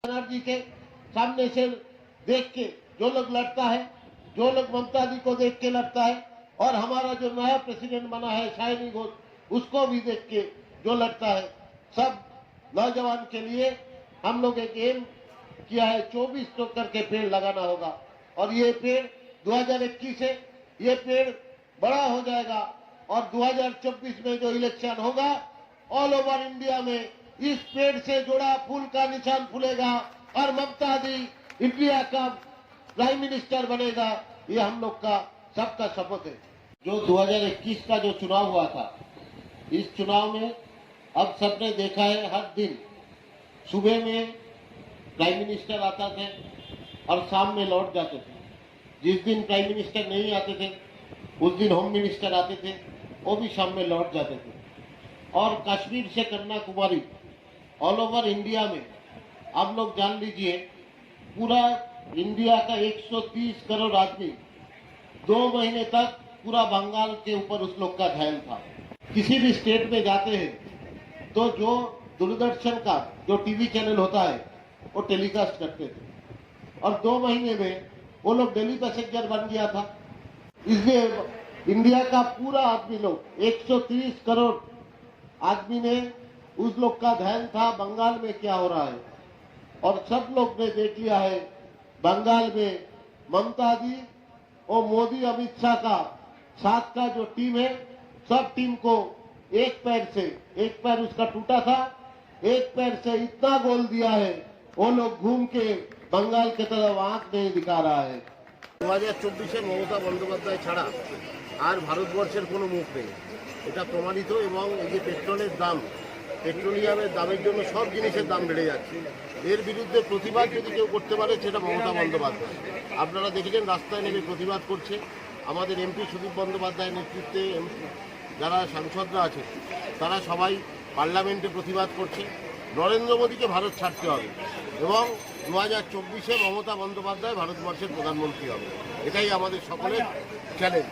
बनर्जी के सामने से देख के जो लोग लड़ता है, जो लोग ममता जी को देख के लड़ता है, और हमारा जो नया प्रेसिडेंट बना है शाइनी घोष, उसको भी देख के जो लड़ता है, सब नौजवान के लिए हम लोग एक एम किया है 24 टोकर के पेड़ लगाना होगा। और ये पेड़ 2021 से ये पेड़ बड़ा हो जाएगा और 2024 में जो इलेक्शन होगा ऑल ओवर इंडिया में इस पेड़ से जुड़ा फूल का निशान फूलेगा और ममता दी इंडिया का प्राइम मिनिस्टर बनेगा। ये हम लोग का सबका शपथ है। जो 2021 का जो चुनाव हुआ था, इस चुनाव में अब सबने देखा है, हर दिन सुबह में प्राइम मिनिस्टर आता थे और शाम में लौट जाते थे। जिस दिन प्राइम मिनिस्टर नहीं आते थे उस दिन होम मिनिस्टर आते थे, वो भी शाम में लौट जाते थे। और कश्मीर से कन्याकुमारी ऑल ओवर इंडिया में आप लोग जान लीजिए, पूरा इंडिया का 130 करोड़ आदमी 2 महीने तक पूरा बंगाल के ऊपर उस लोग का ध्यान था। किसी भी स्टेट में जाते हैं तो जो दूरदर्शन का जो टीवी चैनल होता है वो टेलीकास्ट करते थे और 2 महीने में वो लोग डेली पैसेंजर बन गया था। इसलिए इंडिया का पूरा आदमी लोग 130 करोड़ आदमी ने उस लोग का ध्यान था बंगाल में क्या हो रहा है, और सब लोग ने देख लिया है बंगाल में ममता जी और मोदी अमित शाह का साथ का जो टीम है, सब टीम को एक पैर उसका टूटा था, एक पैर से इतना गोल दिया है वो लोग घूम के बंगाल की तरफ आंख नहीं दिखा रहा है। 2024 মমতা বন্দ্যোপাধ্যায় ছাড়া আর ভারতবর্ষের কোনো মুখ নেই, এটা প্রমাণিত। এবং এই যে পেট্রোলের দাম, পেট্রোলিয়ামের দামের জন্য সব জিনিসের দাম বেড়ে যাচ্ছে, এর বিরুদ্ধে প্রতিবাদ যদি কেউ করতে পারে সেটা মমতা বন্দ্যোপাধ্যায়। আপনারা দেখেছেন রাস্তায় নেমে প্রতিবাদ করছে আমাদের এমপি সুদীপ বন্দ্যোপাধ্যায়ের নেতৃত্বে যারা সাংসদরা আছে তারা সবাই পার্লামেন্টে প্রতিবাদ করছে। নরেন্দ্র মোদীকে ভারত ছাড়তে হবে এবং 2024 মমতা বন্দ্যোপাধ্যায় ভারতবর্ষের প্রধানমন্ত্রী হবে, এটাই আমাদের সকলের চ্যালেঞ্জ।